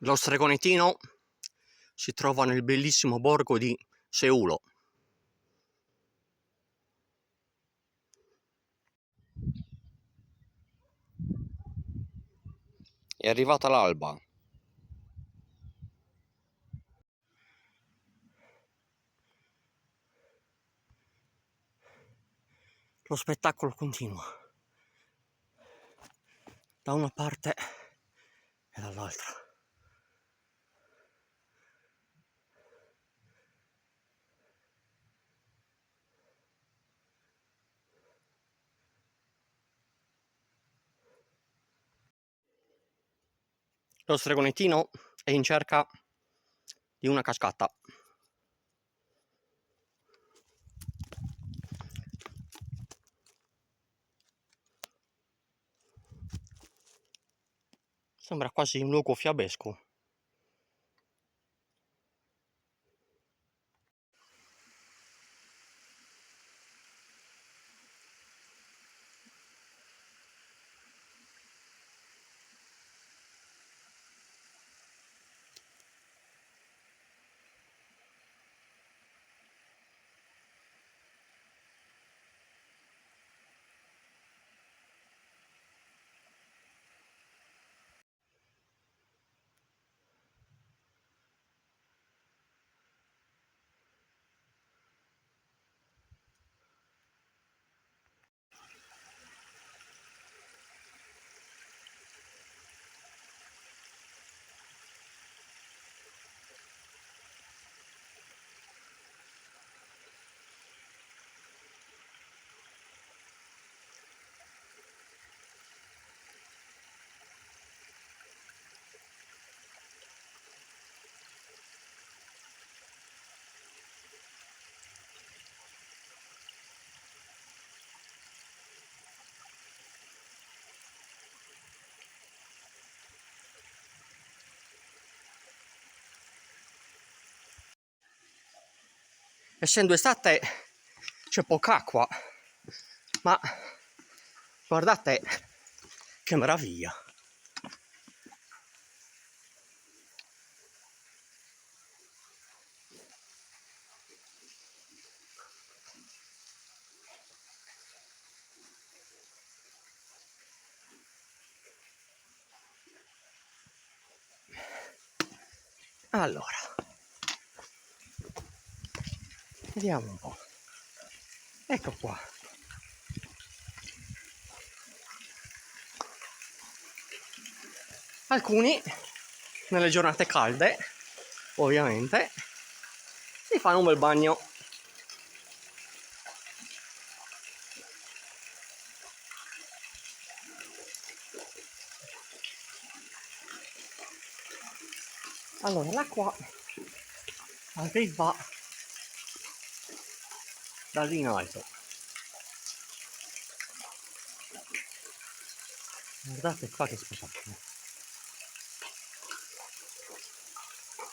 Lo stregonettino si trova nel bellissimo borgo di Seulo. È arrivata l'alba. Lo spettacolo continua da una parte e dall'altra. Lo stregonettino è in cerca di una cascata. Sembra quasi un luogo fiabesco. Essendo estate c'è poca acqua, ma guardate che meraviglia. Allora, vediamo un po'. Ecco qua. Alcuni, nelle giornate calde, ovviamente, si fanno un bel bagno. Allora, l'acqua arriva da lì in alto. Guardate qua che spettacolo.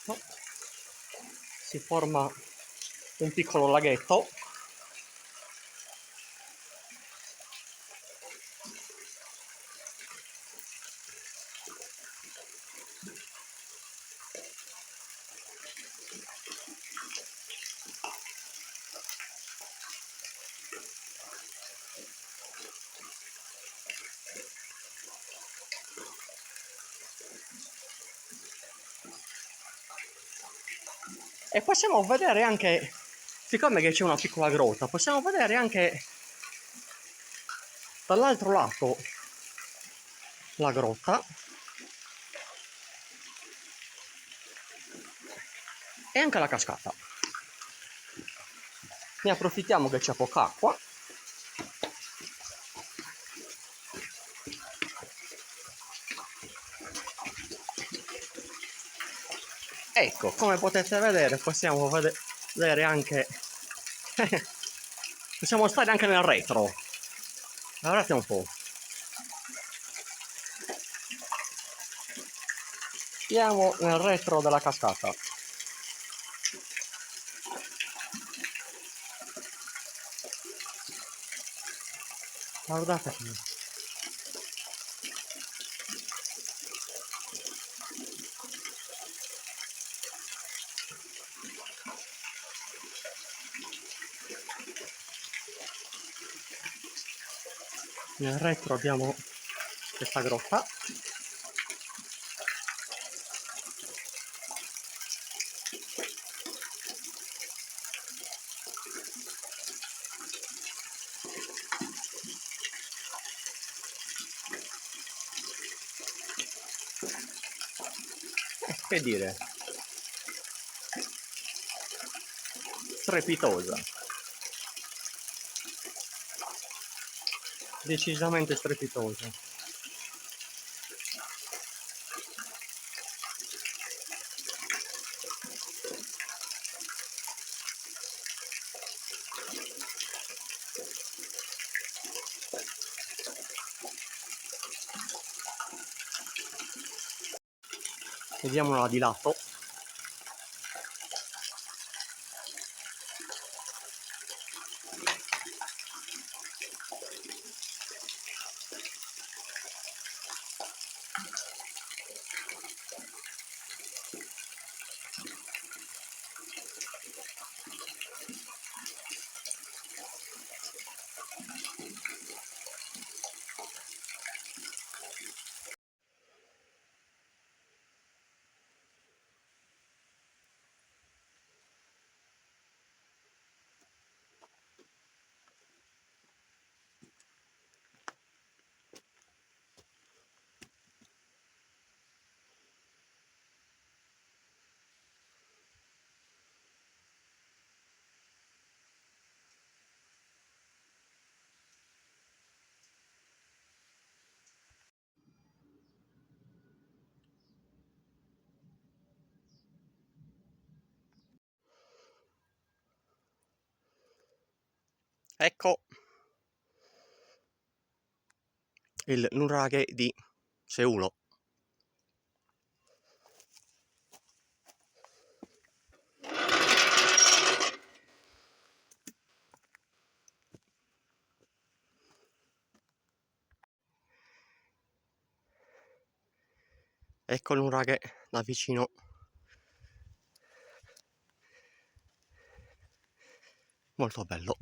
Oh, si forma un piccolo laghetto. E possiamo vedere anche, siccome che c'è una piccola grotta, possiamo vedere anche dall'altro lato la grotta e anche la cascata. Ne approfittiamo che c'è poca acqua. Ecco, come potete vedere possiamo vedere anche possiamo stare anche nel retro. Guardate un po'. Siamo nel retro della cascata. Guardate qui. Nel retro abbiamo questa grotta. Che dire, strepitosa, decisamente strepitosa. Vediamola di lato. Ecco il nuraghe di Seulo. Ecco il nuraghe da vicino. Molto bello.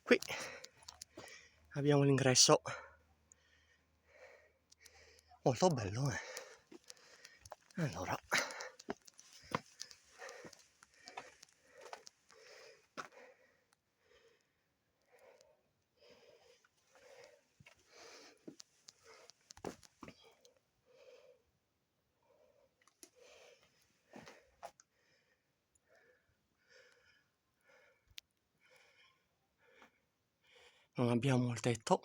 Qui abbiamo l'ingresso, molto bello, Allora, non abbiamo il tetto,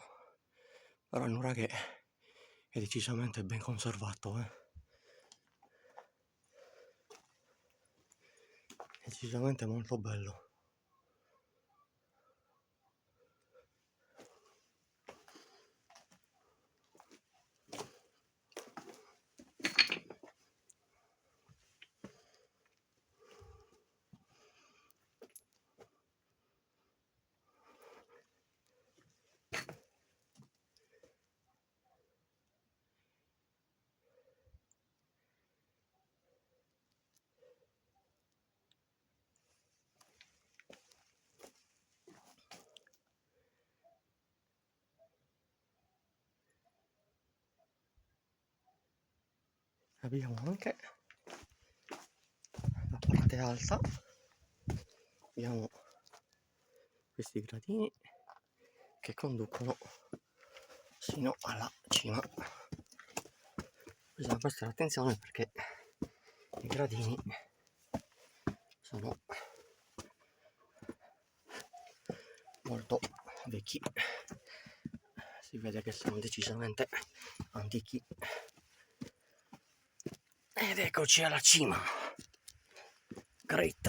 però il nuraghe è decisamente ben conservato, Decisamente molto bello. Abbiamo anche la parte alta, abbiamo questi gradini che conducono sino alla cima. Bisogna prestare attenzione perché i gradini sono molto vecchi, si vede che sono decisamente antichi. Ed eccoci alla cima. Great.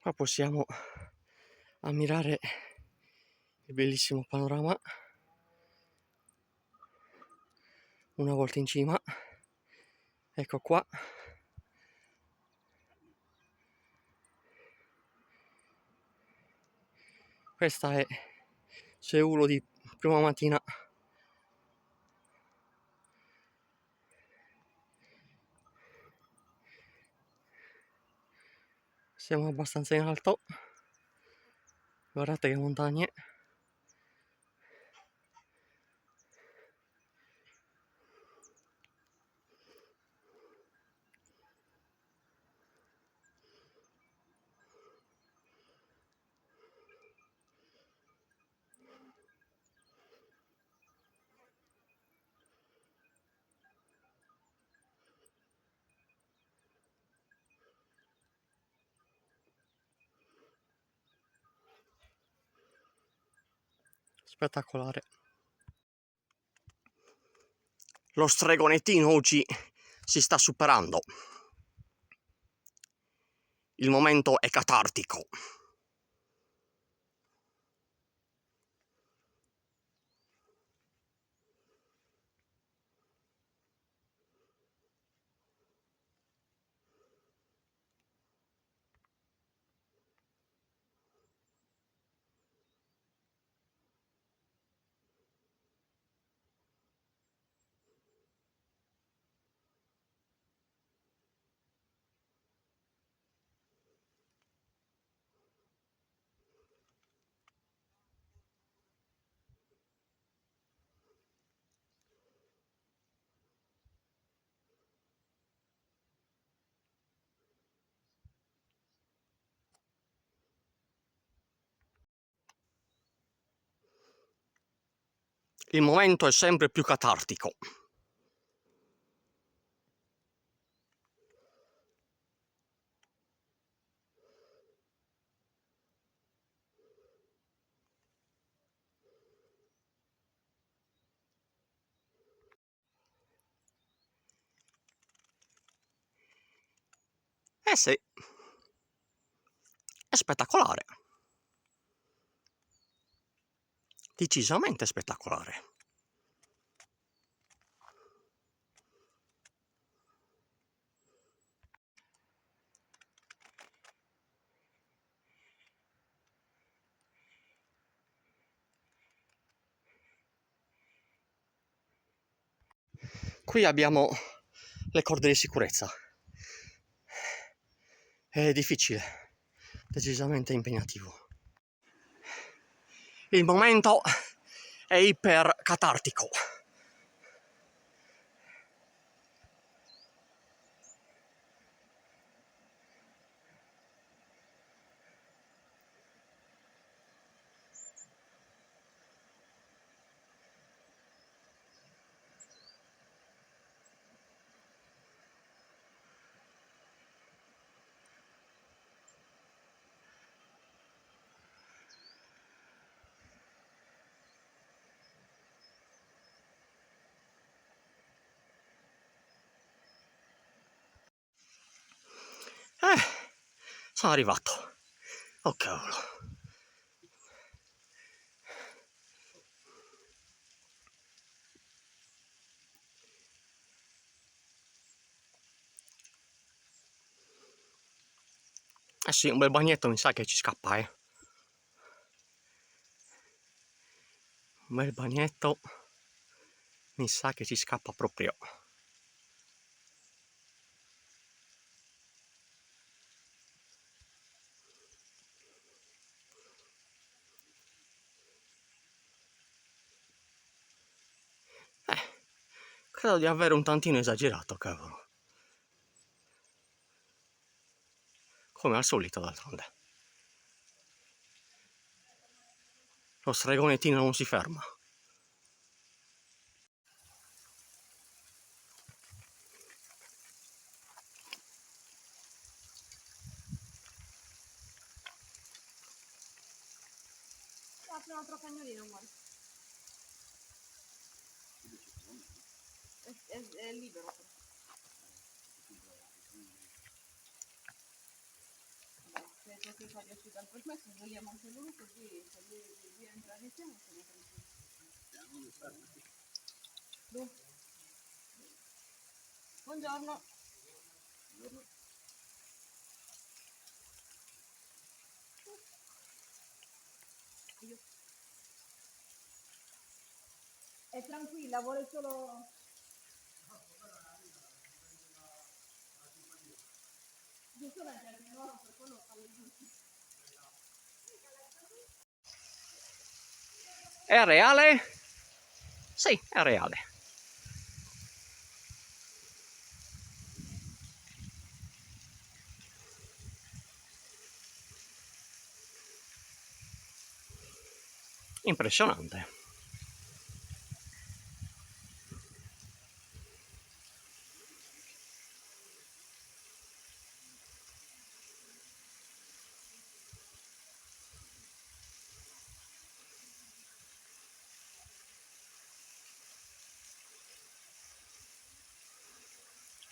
Qua possiamo ammirare il bellissimo panorama, una volta in cima. Ecco qua. Questa è Seul di prima mattina. Siamo abbastanza in alto. Guardate che montagne. Spettacolare. Lo stregonettino oggi si sta superando. Il momento è catartico. Il momento è sempre più catartico. Eh sì, è spettacolare. Decisamente spettacolare. Qui abbiamo le corde di sicurezza. È difficile, decisamente impegnativo. Il momento è iper catartico. Sono arrivato. Oh cavolo. Eh sì, un bel bagnetto mi sa che ci scappa, Un bel bagnetto mi sa che ci scappa proprio. Credo di avere un tantino esagerato, cavolo. Come al solito, d'altronde. Lo stregonettino non si ferma. Apri un altro cagnolino, guarda. È libero. Se tu fai uscire dal permesso, vogliamo anche lui, così se lui entra insieme, se ne prende. Dove? Buongiorno. È tranquilla, vuole solo... Giusto leggermi loro, per quello fanno giusto. È reale? Sì, è reale. Impressionante.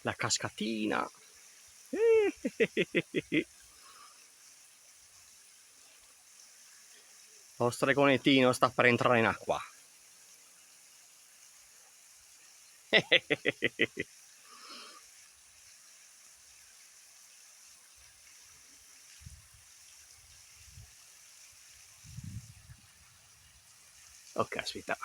La cascatina. Lo stregonettino sta per entrare in acqua. Oh caspita.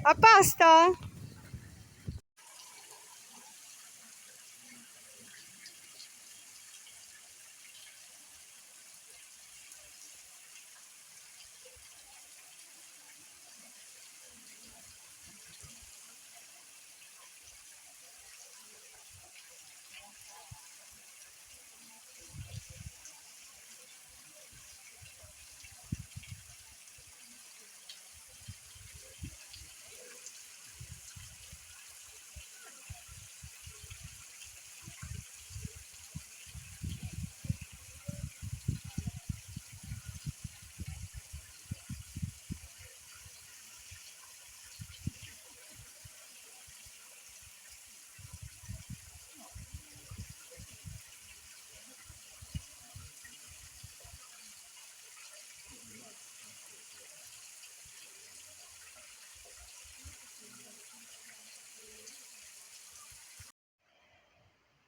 A posto?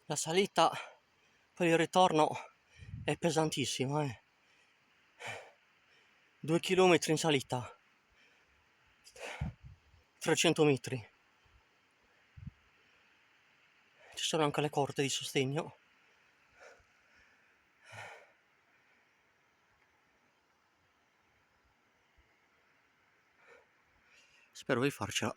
La salita per il ritorno è pesantissima, 2 chilometri in salita, 300 metri. Ci sono anche le corde di sostegno. Spero di farcela.